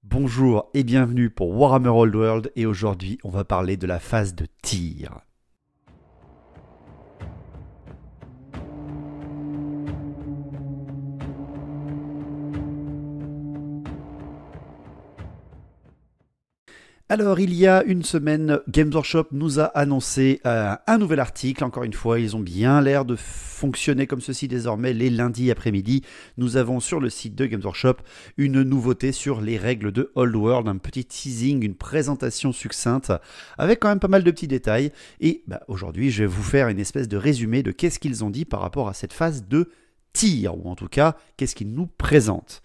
Bonjour et bienvenue pour Warhammer Old World et aujourd'hui on va parler de la phase de tir. Alors, il y a une semaine, Games Workshop nous a annoncé un nouvel article. Encore une fois, ils ont bien l'air de fonctionner comme ceci désormais. Les lundis après-midi, nous avons sur le site de Games Workshop une nouveauté sur les règles de Old World, un petit teasing, une présentation succincte avec quand même pas mal de petits détails. Et aujourd'hui, je vais vous faire une espèce de résumé de qu'est-ce qu'ils ont dit par rapport à cette phase de tir, ou en tout cas, qu'est-ce qu'ils nous présentent.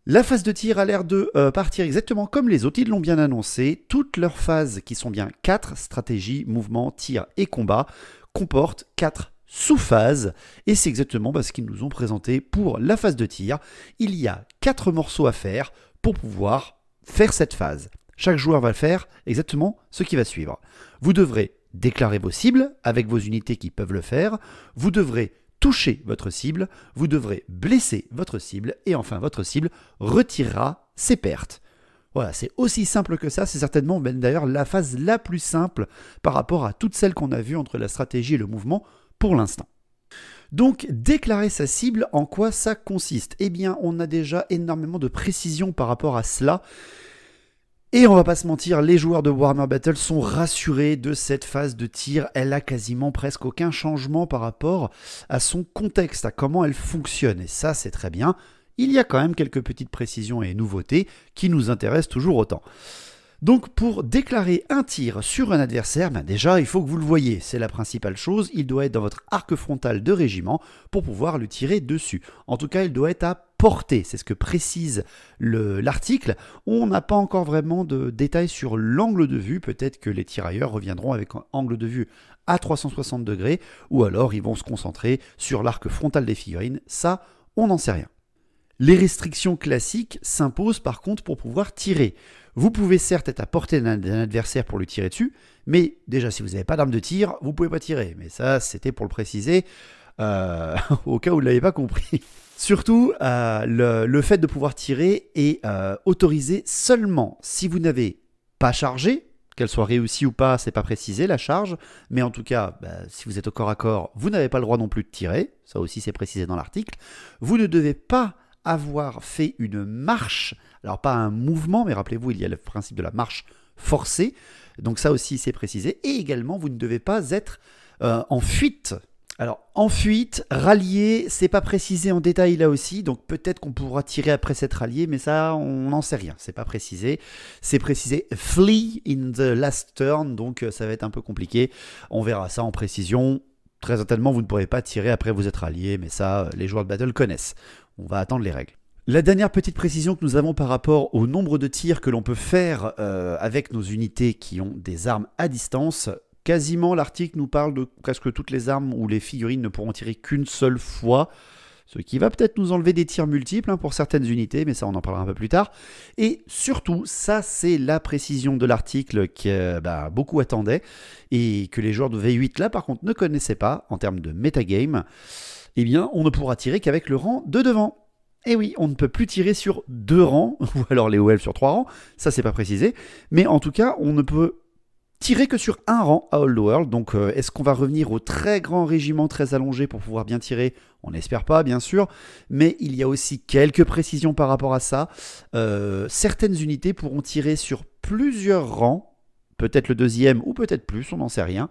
La phase de tir a l'air de partir exactement comme les autres, ils l'ont bien annoncé. Toutes leurs phases, qui sont bien 4, stratégie, mouvement, tir et combat, comportent 4 sous-phases. Et c'est exactement ce qu'ils nous ont présenté pour la phase de tir. Il y a 4 morceaux à faire pour pouvoir faire cette phase. Chaque joueur va faire exactement ce qui va suivre. Vous devrez déclarer vos cibles avec vos unités qui peuvent le faire. Vous devrez toucher votre cible, vous devrez blesser votre cible, et enfin votre cible retirera ses pertes. Voilà, c'est aussi simple que ça, c'est certainement d'ailleurs la phase la plus simple par rapport à toutes celles qu'on a vues entre la stratégie et le mouvement pour l'instant. Donc, déclarer sa cible, en quoi ça consiste? Eh bien, on a déjà énormément de précision par rapport à cela. Et on va pas se mentir, les joueurs de Warhammer Battle sont rassurés de cette phase de tir. Elle a quasiment presque aucun changement par rapport à son contexte, à comment elle fonctionne. Et ça, c'est très bien. Il y a quand même quelques petites précisions et nouveautés qui nous intéressent toujours autant. Donc pour déclarer un tir sur un adversaire, déjà il faut que vous le voyez, c'est la principale chose, il doit être dans votre arc frontal de régiment pour pouvoir le tirer dessus. En tout cas, il doit être à portée, c'est ce que précise l'article. On n'a pas encore vraiment de détails sur l'angle de vue, peut-être que les tirailleurs reviendront avec un angle de vue à 360 degrés, ou alors ils vont se concentrer sur l'arc frontal des figurines, ça on n'en sait rien. Les restrictions classiques s'imposent par contre pour pouvoir tirer. Vous pouvez certes être à portée d'un adversaire pour lui tirer dessus, mais déjà si vous n'avez pas d'arme de tir, vous ne pouvez pas tirer. Mais ça, c'était pour le préciser, au cas où vous ne l'avez pas compris. Surtout, le fait de pouvoir tirer est autorisé seulement si vous n'avez pas chargé, qu'elle soit réussie ou pas, c'est pas précisé la charge, mais en tout cas, si vous êtes au corps à corps, vous n'avez pas le droit non plus de tirer, ça aussi c'est précisé dans l'article. Vous ne devez pas avoir fait une marche, alors pas un mouvement, mais rappelez-vous, il y a le principe de la marche forcée, donc ça aussi c'est précisé, et également vous ne devez pas être en fuite. Alors en fuite, rallier, c'est pas précisé en détail là aussi, donc peut-être qu'on pourra tirer après cette rallier, mais ça on n'en sait rien, c'est pas précisé. C'est précisé flee in the last turn, donc ça va être un peu compliqué, on verra ça en précision. Très certainement vous ne pourrez pas tirer après vous être rallié, mais ça les joueurs de battle connaissent. On va attendre les règles. La dernière petite précision que nous avons par rapport au nombre de tirs que l'on peut faire avec nos unités qui ont des armes à distance, quasiment l'article nous parle de presque toutes les armes où les figurines ne pourront tirer qu'une seule fois, ce qui va peut-être nous enlever des tirs multiples pour certaines unités, mais ça on en parlera un peu plus tard. Et surtout, ça c'est la précision de l'article que beaucoup attendaient et que les joueurs de V8 là par contre ne connaissaient pas en termes de metagame. Eh bien, on ne pourra tirer qu'avec le rang de devant. Et oui, on ne peut plus tirer sur 2 rangs, ou alors les OL sur 3 rangs, ça c'est pas précisé, mais en tout cas, on ne peut tirer que sur un rang à Old World, donc est-ce qu'on va revenir au très grand régiment très allongé pour pouvoir bien tirer? On n'espère pas, bien sûr, mais il y a aussi quelques précisions par rapport à ça. Certaines unités pourront tirer sur plusieurs rangs, peut-être le deuxième ou peut-être plus, on n'en sait rien.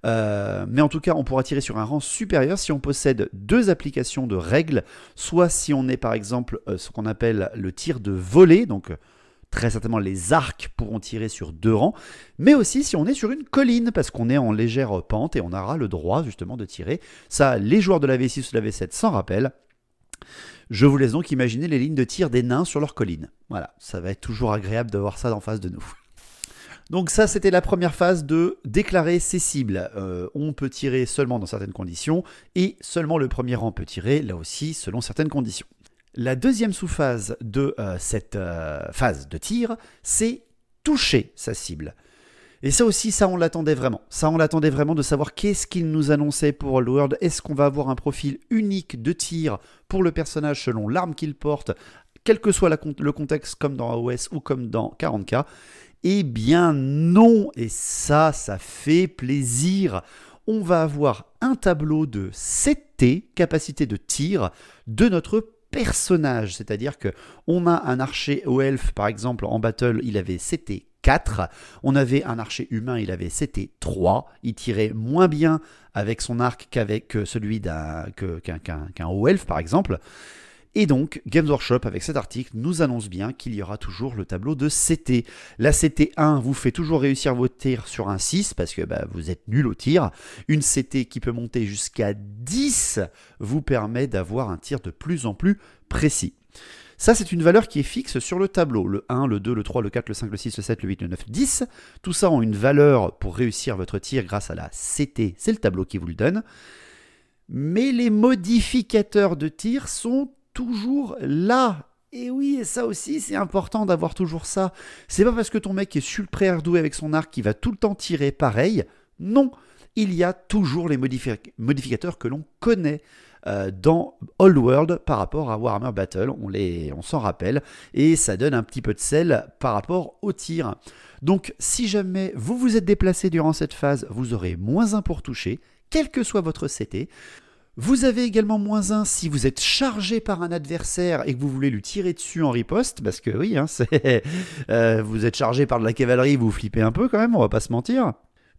Mais en tout cas, on pourra tirer sur un rang supérieur si on possède 2 applications de règles, soit si on est par exemple ce qu'on appelle le tir de volée, donc très certainement les arcs pourront tirer sur 2 rangs, mais aussi si on est sur une colline, parce qu'on est en légère pente et on aura le droit justement de tirer. Ça, les joueurs de la V6 ou de la V7 s'en rappellent. Je vous laisse donc imaginer les lignes de tir des nains sur leur colline. Voilà, ça va être toujours agréable de voir ça en face de nous. Donc ça, c'était la première phase de déclarer ses cibles. On peut tirer seulement dans certaines conditions, et seulement le premier rang peut tirer, là aussi, selon certaines conditions. La deuxième sous-phase de cette phase de tir, c'est toucher sa cible. Et ça aussi, ça on l'attendait vraiment. Ça on l'attendait vraiment de savoir qu'est-ce qu'il nous annonçait pour Old World. Est-ce qu'on va avoir un profil unique de tir pour le personnage selon l'arme qu'il porte, quel que soit le contexte, comme dans AOS ou comme dans 40K. Eh bien non, et ça fait plaisir. On va avoir un tableau de CT, capacité de tir, de notre personnage. C'est-à-dire qu'on a un archer au elfe, par exemple, en battle, il avait CT 4. On avait un archer humain, il avait CT 3. Il tirait moins bien avec son arc qu'avec celui qu'un haut elfe, par exemple. Et donc, Games Workshop, avec cet article, nous annonce bien qu'il y aura toujours le tableau de CT. La CT1 vous fait toujours réussir vos tirs sur un 6, parce que vous êtes nul au tir. Une CT qui peut monter jusqu'à 10 vous permet d'avoir un tir de plus en plus précis. Ça, c'est une valeur qui est fixe sur le tableau. Le 1, le 2, le 3, le 4, le 5, le 6, le 7, le 8, le 9, 10. Tout ça ont une valeur pour réussir votre tir grâce à la CT. C'est le tableau qui vous le donne. Mais les modificateurs de tir sont toujours là. Et oui, et ça aussi, c'est important d'avoir toujours ça. C'est pas parce que ton mec est super doué avec son arc qu'il va tout le temps tirer pareil. Non, il y a toujours les modificateurs que l'on connaît dans Old World par rapport à Warhammer Battle. On s'en rappelle. Et ça donne un petit peu de sel par rapport au tir. Donc, si jamais vous vous êtes déplacé durant cette phase, vous aurez -1 pour toucher, quel que soit votre CT. Vous avez également -1 si vous êtes chargé par un adversaire et que vous voulez lui tirer dessus en riposte, parce que oui, vous êtes chargé par de la cavalerie, vous flippez un peu quand même, on va pas se mentir.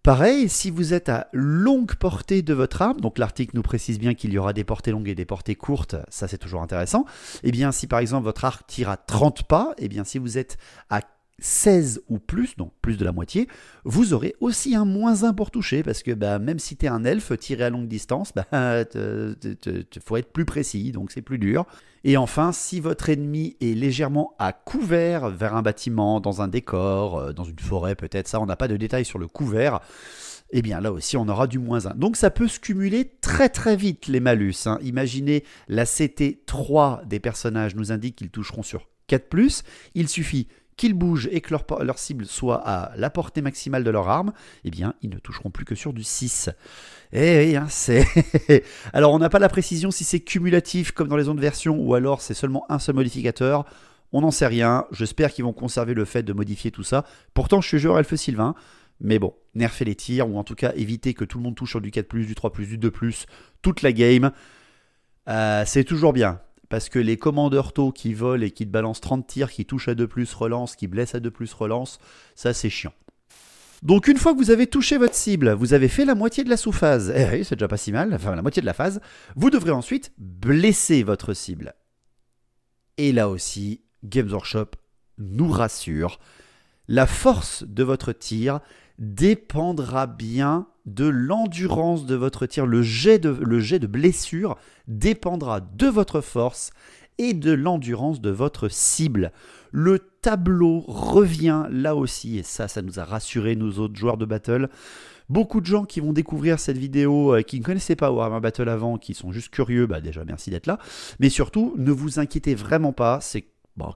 Pareil, si vous êtes à longue portée de votre arme, donc l'article nous précise bien qu'il y aura des portées longues et des portées courtes, ça c'est toujours intéressant. Et bien si par exemple votre arc tire à 30 pas, et bien si vous êtes à 16 ou plus, donc plus de la moitié, vous aurez aussi un -1 pour toucher, parce que même si tu es un elfe, tirer à longue distance, faut être plus précis, donc c'est plus dur. Et enfin, si votre ennemi est légèrement à couvert vers un bâtiment, dans un décor, dans une forêt peut-être, ça on n'a pas de détails sur le couvert, et bien là aussi on aura du -1. Donc ça peut se cumuler très très vite les malus. Imaginez la CT3 des personnages nous indique qu'ils toucheront sur 4+, il suffit qu'ils bougent et que leur cible soit à la portée maximale de leur arme, eh bien, ils ne toucheront plus que sur du 6. Eh oui, c'est... Alors, on n'a pas la précision si c'est cumulatif comme dans les autres versions ou alors c'est seulement un seul modificateur. On n'en sait rien. J'espère qu'ils vont conserver le fait de modifier tout ça. Pourtant, je suis joueur Elfe Sylvain. Mais bon, nerfer les tirs ou en tout cas éviter que tout le monde touche sur du 4+, du 3+, du 2+, toute la game. C'est toujours bien. Parce que les commandeurs taux qui volent et qui te balancent 30 tirs, qui touchent à 2+, relance, qui blessent à 2+, relance, ça c'est chiant. Donc une fois que vous avez touché votre cible, vous avez fait la moitié de la sous-phase, oui, c'est déjà pas si mal, enfin la moitié de la phase, vous devrez ensuite blesser votre cible. Et là aussi, Games Workshop nous rassure, la force de votre tir dépendra bien de l'endurance de votre tir. Le jet de blessure dépendra de votre force et de l'endurance de votre cible. Le tableau revient là aussi, et ça nous a rassuré, nous autres joueurs de Battle. Beaucoup de gens qui vont découvrir cette vidéo, qui ne connaissaient pas Warhammer Battle avant, qui sont juste curieux, déjà merci d'être là. Mais surtout, ne vous inquiétez vraiment pas, c'est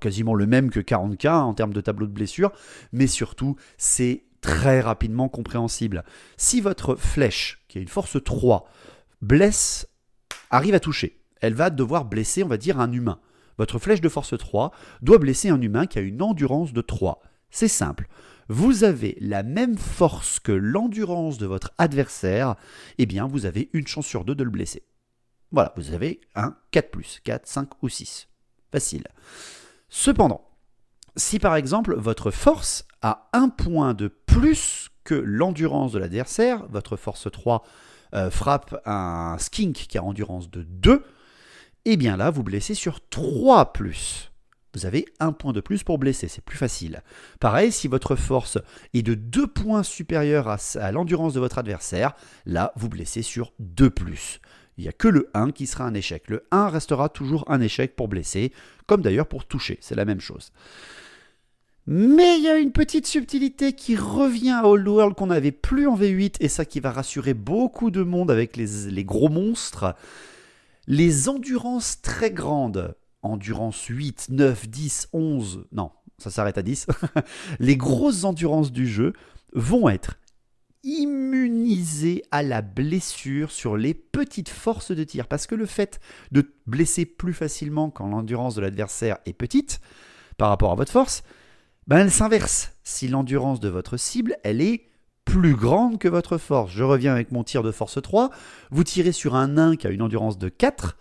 quasiment le même que 40K en termes de tableau de blessure, mais surtout, c'est très rapidement compréhensible. Si votre flèche, qui a une force 3, arrive à toucher, elle va devoir blesser, on va dire, un humain. Votre flèche de force 3 doit blesser un humain qui a une endurance de 3. C'est simple. Vous avez la même force que l'endurance de votre adversaire, eh bien vous avez une chance sur 2 de le blesser. Voilà, vous avez un 4+, 4, 5 ou 6. Facile. Cependant, si par exemple votre force a 1 point de plus que l'endurance de l'adversaire, votre force 3 frappe un skink qui a endurance de 2, et bien là vous blessez sur 3+. Vous avez 1 point de plus pour blesser, c'est plus facile. Pareil, si votre force est de 2 points supérieure à l'endurance de votre adversaire, là vous blessez sur 2+. Il n'y a que le 1 qui sera un échec. Le 1 restera toujours un échec pour blesser, comme d'ailleurs pour toucher, c'est la même chose. Mais il y a une petite subtilité qui revient à Old World qu'on n'avait plus en V8, et ça qui va rassurer beaucoup de monde avec les gros monstres. Les endurances très grandes, endurance 8, 9, 10, 11, non, ça s'arrête à 10, les grosses endurances du jeu vont être immunisé à la blessure sur les petites forces de tir. Parce que le fait de blesser plus facilement quand l'endurance de l'adversaire est petite par rapport à votre force, ben elle s'inverse. Si l'endurance de votre cible, elle est plus grande que votre force. Je reviens avec mon tir de force 3. Vous tirez sur un nain qui a une endurance de 4,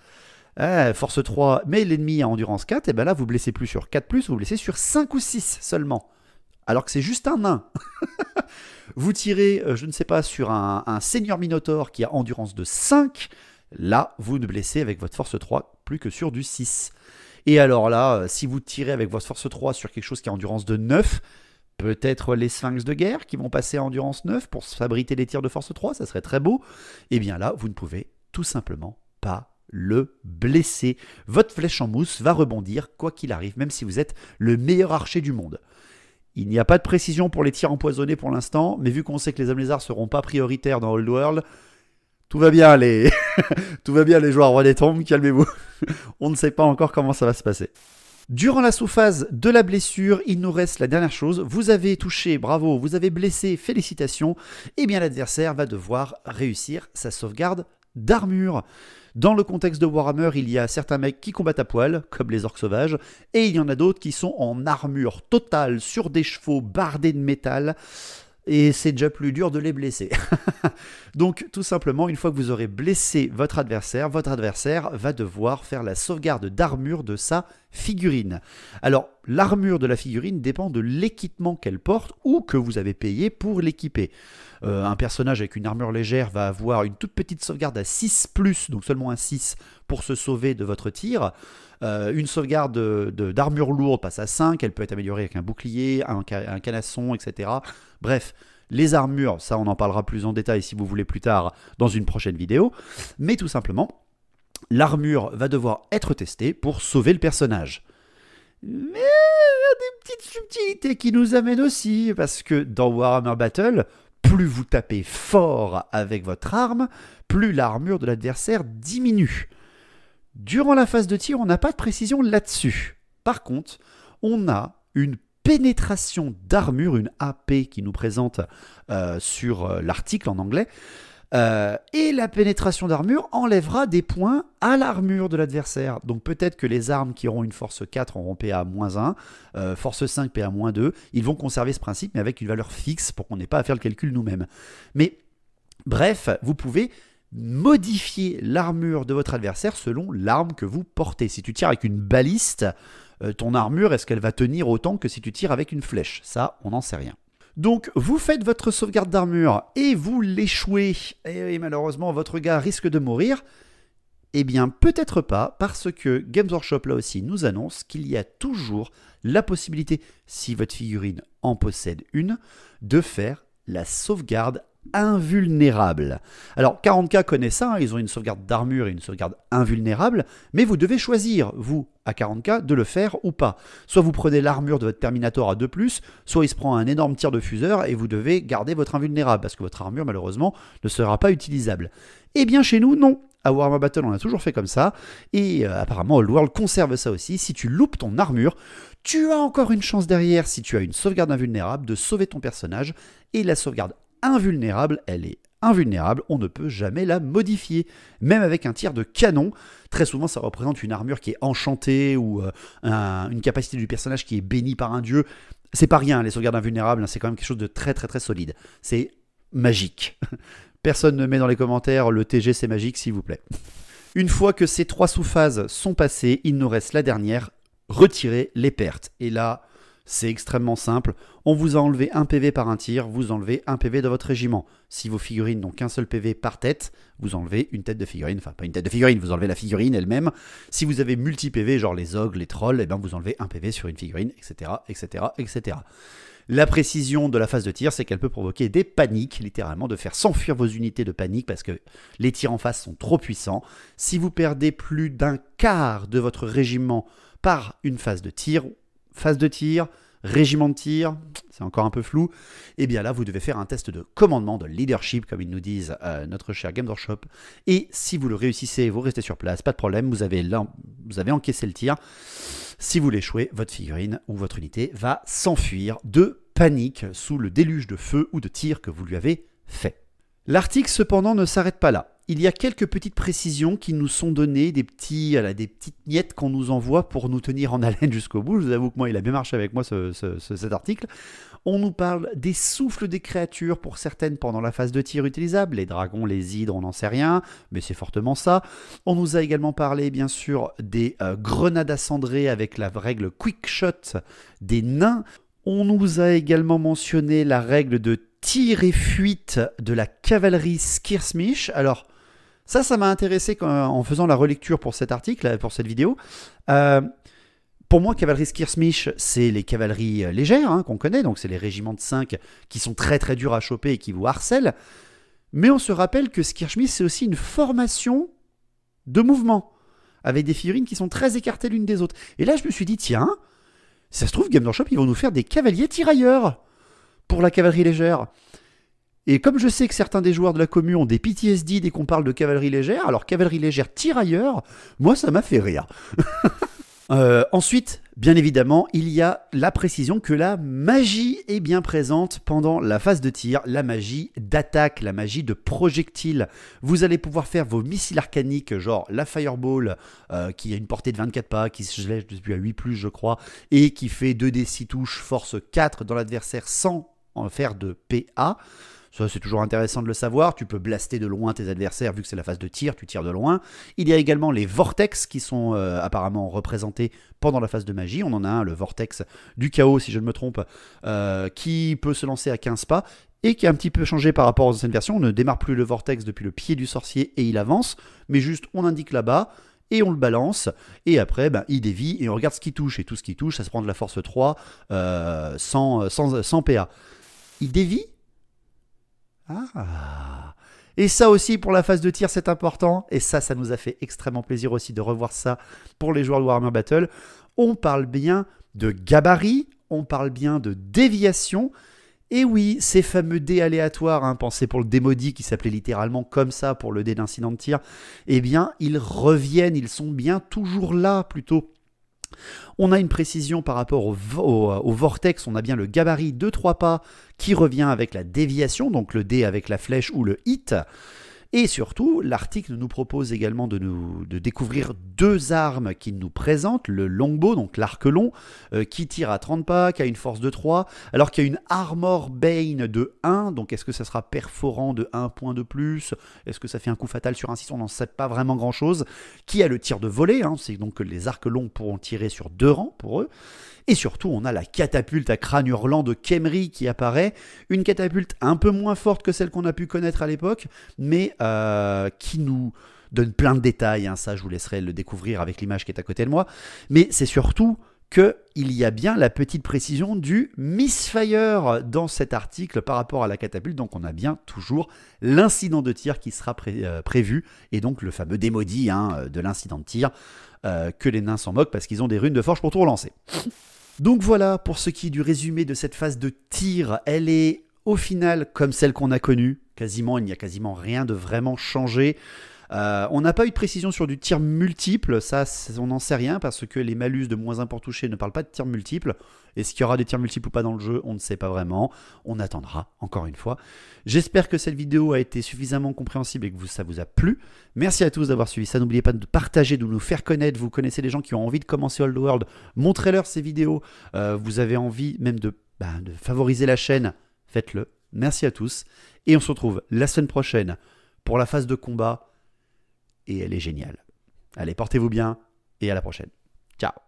force 3, mais l'ennemi a endurance 4, et bien là, vous blessez plus sur 4+, vous blessez sur 5 ou 6 seulement. Alors que c'est juste un nain. Vous tirez, je ne sais pas, sur un seigneur minotaure qui a endurance de 5, là, vous ne blessez avec votre force 3 plus que sur du 6. Et alors là, si vous tirez avec votre force 3 sur quelque chose qui a endurance de 9, peut-être les sphinx de guerre qui vont passer à endurance 9 pour s'abriter des tirs de force 3, ça serait très beau. Et bien là, vous ne pouvez tout simplement pas le blesser. Votre flèche en mousse va rebondir quoi qu'il arrive, même si vous êtes le meilleur archer du monde. Il n'y a pas de précision pour les tirs empoisonnés pour l'instant, mais vu qu'on sait que les hommes lézards ne seront pas prioritaires dans Old World, tout va bien les, tout va bien les joueurs Roi des Tombes, calmez-vous. On ne sait pas encore comment ça va se passer. Durant la sous-phase de la blessure, il nous reste la dernière chose. Vous avez touché, bravo, vous avez blessé, félicitations. Et bien l'adversaire va devoir réussir sa sauvegarde d'armure. Dans le contexte de Warhammer, il y a certains mecs qui combattent à poil, comme les orques sauvages, et il y en a d'autres qui sont en armure totale, sur des chevaux bardés de métal, et c'est déjà plus dur de les blesser. Donc tout simplement, une fois que vous aurez blessé votre adversaire va devoir faire la sauvegarde d'armure de sa figurine. Alors l'armure de la figurine dépend de l'équipement qu'elle porte ou que vous avez payé pour l'équiper. Un personnage avec une armure légère va avoir une toute petite sauvegarde à 6+, donc seulement un 6 pour se sauver de votre tir. Une sauvegarde d'armure lourde passe à 5, elle peut être améliorée avec un bouclier, un canasson, etc. Bref, les armures, ça on en parlera plus en détail si vous voulez plus tard dans une prochaine vidéo. Mais tout simplement, l'armure va devoir être testée pour sauver le personnage. Mais il y a des petites subtilités qui nous amènent aussi, parce que dans Warhammer Battle, plus vous tapez fort avec votre arme, plus l'armure de l'adversaire diminue. Durant la phase de tir, on n'a pas de précision là-dessus. Par contre, on a une pénétration d'armure, une AP qui nous présente sur l'article en anglais. Et la pénétration d'armure enlèvera des points à l'armure de l'adversaire. Donc peut-être que les armes qui auront une force 4 auront PA-1, force 5 PA-2. Ils vont conserver ce principe, mais avec une valeur fixe pour qu'on n'ait pas à faire le calcul nous-mêmes. Mais bref, vous pouvez modifier l'armure de votre adversaire selon l'arme que vous portez. Si tu tires avec une baliste, ton armure, est-ce qu'elle va tenir autant que si tu tires avec une flèche? Ça, on n'en sait rien. Donc, vous faites votre sauvegarde d'armure et vous l'échouez. Et malheureusement, votre gars risque de mourir. Eh bien, peut-être pas, parce que Games Workshop, là aussi, nous annonce qu'il y a toujours la possibilité, si votre figurine en possède une, de faire la sauvegarde invulnérable. Alors 40K connaît ça, hein, ils ont une sauvegarde d'armure et une sauvegarde invulnérable, mais vous devez choisir, vous, à 40K, de le faire ou pas. Soit vous prenez l'armure de votre Terminator à 2+, soit il se prend un énorme tir de fuseur et vous devez garder votre invulnérable, parce que votre armure, malheureusement, ne sera pas utilisable. Eh bien chez nous, non. À Warhammer Battle, on a toujours fait comme ça, et apparemment Old World conserve ça aussi. Si tu loupes ton armure, tu as encore une chance derrière, si tu as une sauvegarde invulnérable, de sauver ton personnage, et la sauvegarde invulnérable, elle est invulnérable, on ne peut jamais la modifier. Même avec un tir de canon, très souvent ça représente une armure qui est enchantée ou une capacité du personnage qui est bénie par un dieu. C'est pas rien, les sauvegardes invulnérables, hein, c'est quand même quelque chose de très très très solide. C'est magique. Personne ne met dans les commentaires le TG c'est magique s'il vous plaît. Une fois que ces 3 sous-phases sont passées, il nous reste la dernière, retirer les pertes. Et là, c'est extrêmement simple. On vous a enlevé 1 PV par un tir, vous enlevez 1 PV de votre régiment. Si vos figurines n'ont qu'un seul PV par tête, vous enlevez une tête de figurine. Enfin, pas une tête de figurine, vous enlevez la figurine elle-même. Si vous avez multi-PV, genre les ogres, les trolls, eh ben vous enlevez 1 PV sur une figurine, etc., etc., etc. La précision de la phase de tir, c'est qu'elle peut provoquer des paniques, littéralement, de faire s'enfuir vos unités de panique parce que les tirs en face sont trop puissants. Si vous perdez plus d'un quart de votre régiment par une phase de tir, régiment de tir, c'est encore un peu flou, et bien là vous devez faire un test de commandement, de leadership comme ils nous disent notre cher Games Workshop, et si vous le réussissez, vous restez sur place, pas de problème, vous avez encaissé le tir. Si vous l'échouez, votre figurine ou votre unité va s'enfuir de panique sous le déluge de feu ou de tir que vous lui avez fait. L'article cependant ne s'arrête pas là. Il y a quelques petites précisions qui nous sont données, des petites miettes qu'on nous envoie pour nous tenir en haleine jusqu'au bout. Je vous avoue que moi, il a bien marché avec moi cet article. On nous parle des souffles des créatures pour certaines pendant la phase de tir utilisable. Les dragons, les hydres, on n'en sait rien, mais c'est fortement ça. On nous a également parlé, bien sûr, des grenades à cendrer avec la règle Quick Shot des nains. On nous a également mentionné la règle de tir et fuite de la cavalerie Skirsmish. Alors, ça m'a intéressé en faisant la relecture pour cet article, pour cette vidéo. Pour moi, cavalerie Skirsmish, c'est les cavaleries légères qu'on connaît, donc c'est les régiments de 5 qui sont très très durs à choper et qui vous harcèlent. Mais on se rappelle que Skirsmish, c'est aussi une formation de mouvement, avec des figurines qui sont très écartées l'une des autres. Et là, je me suis dit, tiens, ça se trouve, Games Workshop, ils vont nous faire des cavaliers tirailleurs pour la cavalerie légère. Et comme je sais que certains des joueurs de la commu ont des PTSD dès qu'on parle de cavalerie légère, alors cavalerie légère tirailleur, moi ça m'a fait rire. Ensuite, bien évidemment, il y a la précision que la magie est bien présente pendant la phase de tir, la magie d'attaque, la magie de projectile. Vous allez pouvoir faire vos missiles arcaniques, genre la Fireball, qui a une portée de 24 pas, qui se lève depuis à 8+, je crois, et qui fait 2d6 touches, force 4 dans l'adversaire sans en faire de PA. Ça, c'est toujours intéressant de le savoir. Tu peux blaster de loin tes adversaires, vu que c'est la phase de tir, tu tires de loin. Il y a également les vortex qui sont apparemment représentés pendant la phase de magie. On en a un, le vortex du chaos, si je ne me trompe, qui peut se lancer à 15 pas et qui a un petit peu changé par rapport aux anciennes versions. On ne démarre plus le vortex depuis le pied du sorcier et il avance, mais juste on indique là-bas et on le balance, et après il dévie et on regarde ce qui touche, et tout ce qui touche, ça se prend de la force 3 sans PA. Il dévie. Ah. Et ça aussi pour la phase de tir c'est important, et ça nous a fait extrêmement plaisir aussi de revoir ça pour les joueurs de Warhammer Battle. On parle bien de gabarit, on parle bien de déviation, et oui, ces fameux dés aléatoires, pensés pour le dé maudit qui s'appelait littéralement comme ça pour le dé d'incident de tir, eh bien ils reviennent, ils sont bien toujours là plutôt. On a une précision par rapport au vortex, on a bien le gabarit de 3 pas qui revient avec la déviation, donc le dé avec la flèche ou le hit. Et surtout, l'article nous propose également de découvrir 2 armes qu'il nous présente, le longbow, donc l'arc long, qui tire à 30 pas, qui a une force de 3, alors qu'il y a une armor bane de 1, donc est-ce que ça sera perforant de 1 point de plus, est-ce que ça fait un coup fatal sur un 6, on n'en sait pas vraiment grand chose, qui a le tir de volée, c'est donc que les arcs longs pourront tirer sur 2 rangs pour eux. Et surtout, on a la catapulte à crâne hurlant de Khemri qui apparaît. Une catapulte un peu moins forte que celle qu'on a pu connaître à l'époque, mais qui nous donne plein de détails. Ça, je vous laisserai le découvrir avec l'image qui est à côté de moi. Mais c'est surtout qu'il y a bien la petite précision du misfire dans cet article par rapport à la catapulte. Donc, on a bien toujours l'incident de tir qui sera prévu. Et donc, le fameux démaudit de l'incident de tir que les nains s'en moquent parce qu'ils ont des runes de forge pour tout relancer. Donc voilà pour ce qui est du résumé de cette phase de tir. Elle est au final comme celle qu'on a connue. Quasiment, il n'y a quasiment rien de vraiment changé. On n'a pas eu de précision sur du tir multiple, ça on n'en sait rien parce que les malus de -1 pour toucher ne parlent pas de tir multiple. Est-ce qu'il y aura des tirs multiples ou pas dans le jeu? On ne sait pas vraiment. On attendra, encore une fois. J'espère que cette vidéo a été suffisamment compréhensible et que ça vous a plu. Merci à tous d'avoir suivi ça. N'oubliez pas de partager, de nous faire connaître. Vous connaissez des gens qui ont envie de commencer Old World. Montrez-leur ces vidéos. Vous avez envie même de favoriser la chaîne. Faites-le. Merci à tous. Et on se retrouve la semaine prochaine pour la phase de combat. Et elle est géniale. Allez, portez-vous bien et à la prochaine. Ciao.